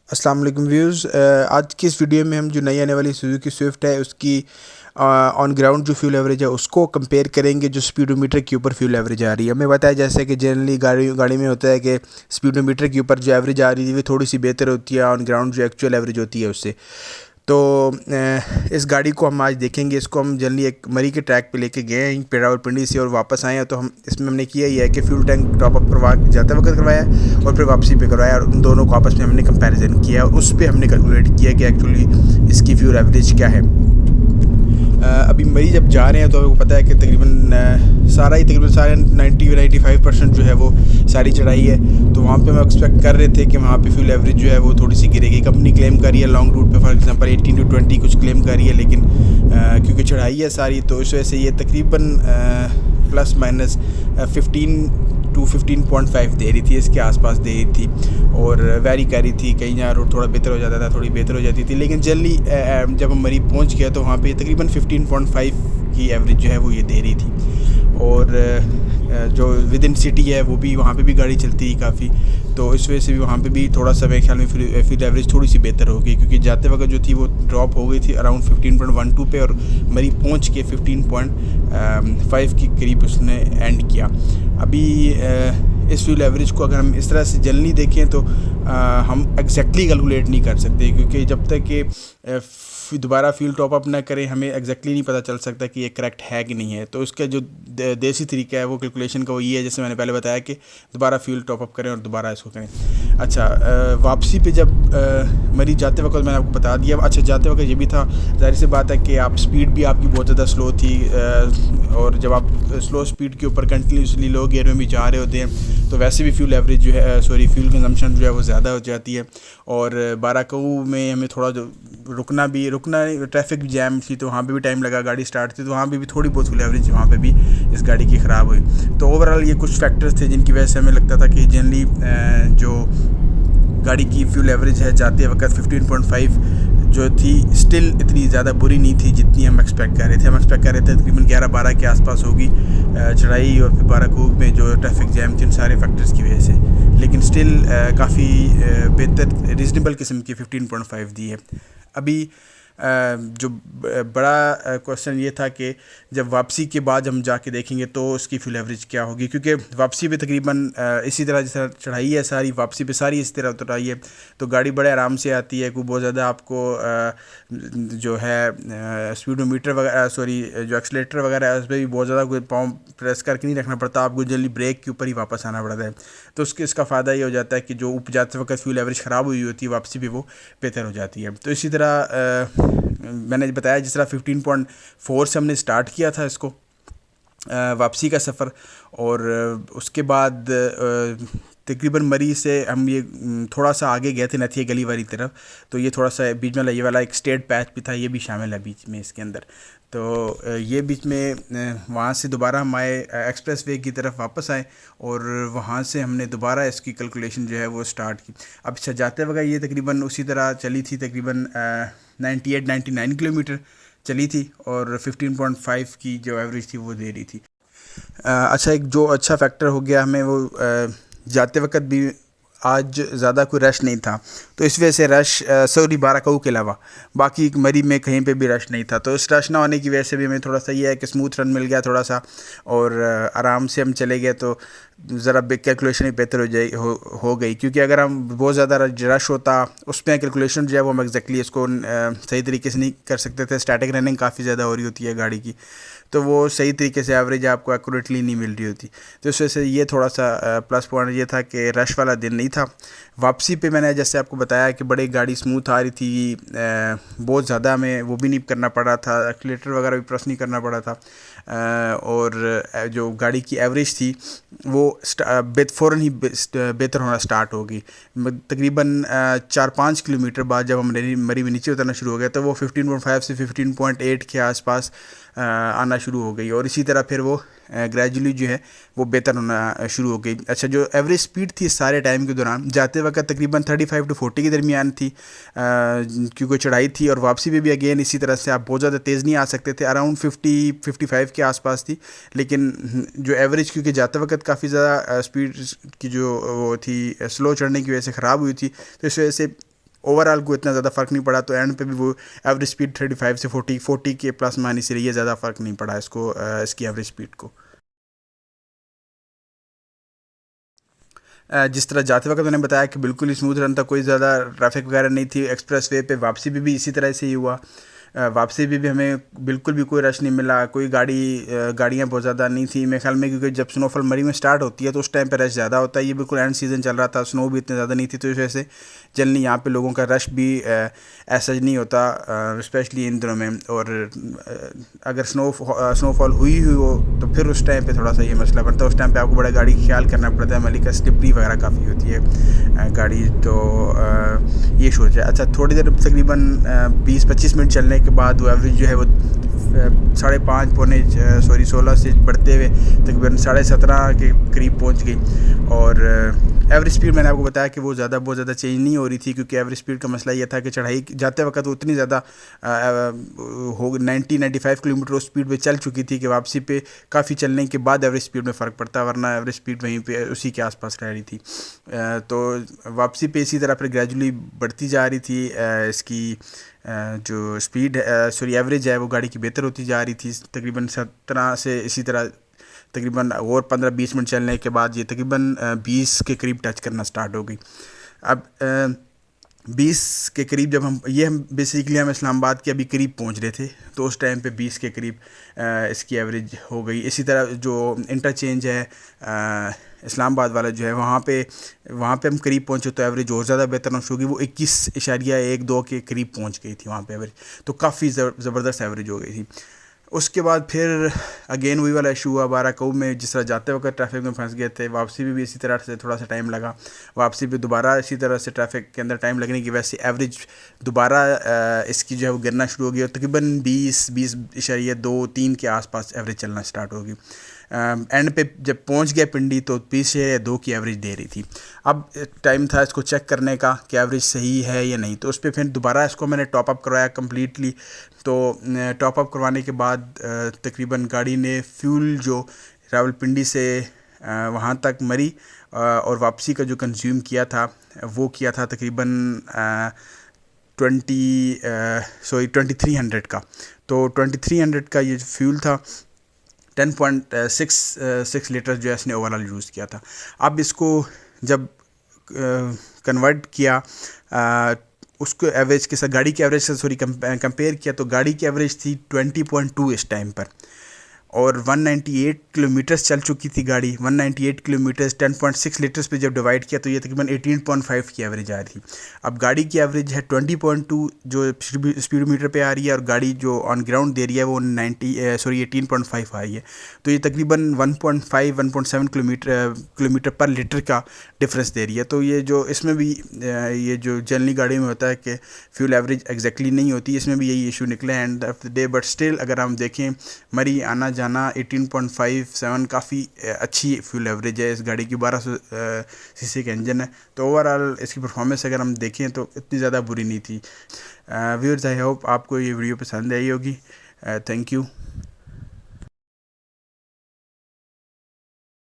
अस्सलाम वालेकुम व्यूज़। आज की इस वीडियो में हम जो नई आने वाली सुजुकी स्विफ्ट है उसकी ऑन ग्राउंड जो फ्यूल एवरेज है उसको कंपेयर करेंगे जो स्पीडोमीटर के ऊपर फ्यूल एवरेज आ रही है। हमें बताया जैसे कि जनरली गाड़ी में होता है कि स्पीडोमीटर के ऊपर जो एवरेज आ रही है वो थोड़ी सी बेहतर होती है ऑन ग्राउंड जो एक्चुअल एवरेज होती है उससे। तो इस गाड़ी को हम आज देखेंगे। इसको हम जनरली एक मरी के ट्रैक पे लेके गए हैं पे रावलपिंडी से और वापस आए हैं। तो हम इसमें हमने किया ही है कि फ्यूल टैंक टॉप अप करवा जाते वक्त करवाया और फिर वापसी पे करवाया और उन दोनों को आपस में हमने कंपैरिजन किया और उस पर हमने कैलकुलेट किया कि एक्चुअली इसकी फ्यूल एवरेज क्या है। अभी मरी जब जा रहे हैं तो आपको पता है कि तकरीबन सारे 90-95% जो है वो सारी चढ़ाई है। तो वहाँ पे हम एक्सपेक्ट कर रहे थे कि वहाँ पे फ्यूल एवरेज जो है वो थोड़ी सी गिरेगी। कंपनी क्लेम कर रही है लॉन्ग रूट पे फॉर एग्जांपल 18 to 20 कुछ क्लेम कर रही है, लेकिन क्योंकि चढ़ाई है सारी तो इस वजह से ये तकरीबन प्लस माइनस 15 to 15.5 दे रही थी, इसके आसपास दे रही थी और वेरी कर रही थी। कहीं जहाँ रोड थोड़ा बेहतर हो जाता था थोड़ी बेहतर हो जाती थी, लेकिन जनरली जब हम मरी पहुँच गया तो वहाँ पे तकरीबन 15.5 की एवरेज जो है वो ये दे रही थी। और जो विद इन सिटी है वो भी वहाँ पे भी गाड़ी चलती है काफ़ी, तो इस वजह से भी वहाँ पे भी थोड़ा सा मेरे ख्याल में फ्यूल एवरेज थोड़ी सी बेहतर हो गई, क्योंकि जाते वक्त जो थी वो ड्रॉप हो गई थी अराउंड 15.12 पे और मरी पहुँच के 15.5 के करीब उसने एंड किया। अभी इस फ्यूल एवरेज को अगर हम इस तरह से जनरली देखें तो हम एग्जैक्टली कैलकुलेट नहीं कर सकते, क्योंकि जब तक कि दोबारा फ्यूल टॉप अप ना करें हमें एग्जैक्टली नहीं पता चल सकता कि ये करेक्ट है कि नहीं है। तो उसका जो देसी तरीका है वो कैलकुलेशन का वो ये है, जैसे मैंने पहले बताया कि दोबारा फ्यूल टॉप अप करें और दोबारा इसको करें। अच्छा, वापसी पे जब मरी जाते वक्त मैंने आपको बता दिया। अच्छा, जाते वक्त ये भी था, जाहिर सी बात है कि आप स्पीड भी आपकी बहुत ज़्यादा स्लो थी और जब आप स्लो स्पीड के ऊपर कंटिन्यूसली लो गियर में भी जा रहे होते हैं तो वैसे भी फ्यूल एवरेज जो है फ्यूल कंजम्पशन जो है वो ज़्यादा हो जाती है। और बाराकऊ में हमें थोड़ा जो रुकना ट्रैफिक जैम थी तो वहाँ पे भी टाइम लगा, गाड़ी स्टार्ट थी तो वहाँ पे भी थोड़ी बहुत फ्यूल एवरेज वहाँ पे भी इस गाड़ी की ख़राब हुई। तो ओवरऑल ये कुछ फैक्टर्स थे जिनकी वजह से हमें लगता था कि जनरली जो गाड़ी की फ्यूल एवरेज है जाते वक्त 15.5 जो थी स्टिल इतनी ज़्यादा बुरी नहीं थी जितनी हम एक्सपेक्ट कर रहे थे। हम एक्सपेक्ट कर रहे थे तकरीबन 11-12 के आसपास होगी चढ़ाई और फिर बाराकू में जो ट्रैफिक जैम थी उन सारे फैक्टर्स की वजह से, लेकिन स्टिल काफ़ी बेहतर रीज़नेबल किस्म की 15.5 दी है। अभी जो बड़ा क्वेश्चन ये था कि जब वापसी के बाद हम जाके देखेंगे तो उसकी फ्यूल एवरेज क्या होगी, क्योंकि वापसी पे तकरीबन इसी तरह जिस तरह चढ़ाई है सारी वापसी पे सारी इस तरह उतराई है तो गाड़ी बड़े आराम से आती है। कोई बहुत ज़्यादा आपको जो है स्पीडोमीटर वगैरह जो एक्सलेटर वगैरह है उस पर भी बहुत ज़्यादा कोई पाँव प्रेस करके नहीं रखना पड़ता, आपको जल्दी ब्रेक के ऊपर ही वापस आना पड़ता है। तो इसका फ़ायदा ये हो जाता है कि जो ऊपर जाते वक्त फ्यूल एवरेज ख़राब हुई होती है वापसी पे वो बेहतर हो जाती है। तो इसी तरह मैंने बताया जिस तरह 15.4 से हमने स्टार्ट किया था इसको वापसी का सफ़र और उसके बाद तकरीबन मरी से हम ये थोड़ा सा आगे गए थे नथिया गली वाली तरफ, तो ये थोड़ा सा बीच में ये वाला एक स्टेट पैच भी था, ये भी शामिल है बीच में इसके अंदर। तो ये बीच में वहाँ से दोबारा हम आए एक्सप्रेस वे की तरफ वापस आए और वहाँ से हमने दोबारा इसकी कैलकुलेशन जो है वो स्टार्ट की। अब अच्छा जाते वक्त ये तकरीबन उसी तरह चली थी, तकरीबन 98-99 किलोमीटर चली थी और 15.5 की जो एवरेज थी वो दे रही थी। अच्छा, एक जो अच्छा फैक्टर हो गया हमें वो जाते वक्त भी आज ज़्यादा कोई रश नहीं था, तो इस वजह से रश बाराकऊ के अलावा बाकी मरी में कहीं पे भी रश नहीं था। तो इस रश ना होने की वजह से भी हमें थोड़ा सा ये है कि स्मूथ रन मिल गया थोड़ा सा और आराम से हम चले गए, तो ज़रा कैलकुलेशन ही बेहतर हो गई। क्योंकि अगर हम बहुत ज़्यादा रश होता उसमें कैलकुलेशन जो है वो हम एग्जैक्टली इसको सही तरीके से नहीं कर सकते थे। स्टैटिक रनिंग काफ़ी ज़्यादा हो रही होती है गाड़ी की, तो वो सही तरीके से एवरेज आपको एक्यूरेटली नहीं मिल रही होती। तो इस वजह से ये थोड़ा सा प्लस पॉइंट ये था कि रश वाला दिन नहीं था। वापसी पे मैंने जैसे आपको बताया कि बड़ी गाड़ी स्मूथ आ रही थी, बहुत ज़्यादा हमें वो भी नहीं करना पड़ा था, एक्सीलरेटर वगैरह भी प्रेस नहीं करना पड़ा था और जो गाड़ी की एवरेज थी वो फ़ौरन ही बेहतर होना स्टार्ट हो गई। तकरीबन 4-5 किलोमीटर बाद जब हम मरी में नीचे उतरना शुरू हो गया तो वो 15.5 से 15.8 के आसपास आना शुरू हो गई और इसी तरह फिर वो ग्रेजुअली जो है वो बेहतर होना शुरू हो गई। अच्छा, जो एवरेज स्पीड थी सारे टाइम के दौरान जाते वक्त तकरीबन 35 to 40 के दरमियान थी, क्योंकि चढ़ाई थी और वापसी पे भी अगेन इसी तरह से आप बहुत ज़्यादा तेज़ नहीं आ सकते थे, अराउंड 50-55 के आसपास थी। लेकिन जो एवरेज क्योंकि जाते वक्त काफ़ी ज़्यादा स्पीड की जो वो थी स्लो चढ़ने की वजह से ख़राब हुई थी, तो इस वजह से ओवरऑल को इतना ज़्यादा फ़र्क नहीं पड़ा। तो एंड पे भी वो एवरेज स्पीड 35 से 40 के प्लस माइनस रही है, ज़्यादा फ़र्क नहीं पड़ा इसको, इसकी एवरेज स्पीड को। जिस तरह जाते वक्त मैंने बताया कि बिल्कुल ही स्मूथ रन था, कोई ज़्यादा ट्रैफिक वगैरह नहीं थी। एक्सप्रेस वे पे वापसी भी इसी तरह से ही हुआ। वापसी भी हमें बिल्कुल भी कोई रश नहीं मिला, कोई गाड़ियाँ बहुत ज़्यादा नहीं थी मेरे ख्याल में, क्योंकि जब स्नोफॉल मरी में स्टार्ट होती है तो उस टाइम पे रश ज़्यादा होता है। ये बिल्कुल एंड सीज़न चल रहा था, स्नो भी इतनी ज़्यादा नहीं थी, तो इस वजह से जनरली यहाँ पे लोगों का रश भी ऐसा नहीं होता, स्पेशली इन दिनों में। और अगर स्नोफॉल हुई हो तो फिर उस टाइम पे थोड़ा सा ये मसला बनता है। उस टाइम पे आपको बड़ा गाड़ी ख्याल करना पड़ता है, मलिका स्लिपरी वगैरह काफ़ी होती है गाड़ी, तो ये शो है। अच्छा, थोड़ी देर तकरीबन 20-25 मिनट चलने के बाद वो एवरेज जो है वो 5.5 16 से बढ़ते हुए तकरीबन 17.5 के करीब पहुंच गई। और एवरेज स्पीड मैंने आपको बताया कि वो बहुत ज़्यादा चेंज नहीं हो रही थी, क्योंकि एवरेज स्पीड का मसला ये था कि चढ़ाई जाते वक्त वो उतनी ज़्यादा हो 90-95 किलोमीटर उस स्पीड पे चल चुकी थी कि वापसी पे काफ़ी चलने के बाद एवरेज स्पीड में फ़र्क पड़ता, वरना एवरेज स्पीड वहीं पे उसी के आसपास रह रही थी। तो वापसी पे इसी तरह फिर ग्रेजुअली बढ़ती जा रही थी। इसकी जो स्पीड एवरेज है वो गाड़ी की बेहतर होती जा रही थी, तकरीबन 17 से इसी तरह तकरीबन और 15-20 मिनट चलने के बाद ये तकरीबन 20 के करीब टच करना स्टार्ट हो गई। अब 20 के करीब जब हम बेसिकली हम इस्लामाबाद के अभी करीब पहुंच रहे थे, तो उस टाइम पे 20 के करीब इसकी एवरेज हो गई। इसी तरह जो इंटरचेंज है इस्लामाबाद वाला जो है, वहाँ पे हम करीब पहुँचे तो एवरेज और ज़्यादा बेहतर नौश होगी, वो 21.12 के करीब पहुँच गई थी वहाँ पे एवरेज, तो काफ़ी ज़बरदस्त एवरेज हो गई थी। उसके बाद फिर अगेन वही वाला इशू हुआ बाराकऊ में, जिस तरह जाते वक्त ट्रैफिक में फंस गए थे, वापसी भी इसी तरह से थोड़ा सा टाइम लगा। वापसी भी दोबारा इसी तरह से ट्रैफिक के अंदर टाइम लगने की वजह से एवरेज दोबारा इसकी जो है वो गिरना शुरू हो गई और तकरीबन 20.2-3 के आसपास एवरेज चलना स्टार्ट होगी। एंड पे जब पहुंच गया पिंडी तो 20.2 की एवरेज दे रही थी। अब टाइम था इसको चेक करने का कि एवरेज सही है या नहीं, तो उस पर फिर दोबारा इसको मैंने टॉप अप करवाया कम्प्लीटली। तो टॉप अप करवाने के बाद तकरीबन गाड़ी ने फ्यूल जो रावलपिंडी से वहाँ तक मरी और वापसी का जो कंज्यूम किया था वो किया था तकरीबन 2300 का। तो 2300 का ये फ्यूल था, 10.66 लीटर जो है इसने ओवरऑल यूज़ किया था। अब इसको जब कन्वर्ट किया उसको एवरेज के साथ, गाड़ी की एवरेज से कंपेयर किया, तो गाड़ी की एवरेज थी 20.2 इस टाइम पर, और 198 किलोमीटर्स चल चुकी थी गाड़ी। 198 किलोमीटर्स 10.6 लीटर्स पे जब डिवाइड किया तो ये तकरीबन 18.5 की एवरेज आ रही थी। अब गाड़ी की एवरेज है 20.2 जो स्पीडोमीटर पे आ रही है, और गाड़ी जो ऑन ग्राउंड दे रही है वो 18.5 आ रही है। तो ये तकरीबन 1.5-1.7 किलोमीटर पर लीटर का डिफरेंस दे रही है। तो ये जो इसमें भी ये जो जनरली गाड़ी में होता है कि फ्यूल एवरेज एग्जैक्टली नहीं होती, इसमें भी यही इशू निकला है end of the day. But still अगर हम देखें मरी आना जाना 18.57 काफ़ी अच्छी फ्यूल एवरेज है। इस गाड़ी की 1200 सीसी का इंजन है, तो ओवरऑल इसकी परफॉर्मेंस अगर हम देखें तो इतनी ज़्यादा बुरी नहीं थी। व्यूअर्स, आई होप आपको ये वीडियो पसंद आई होगी। Thank you.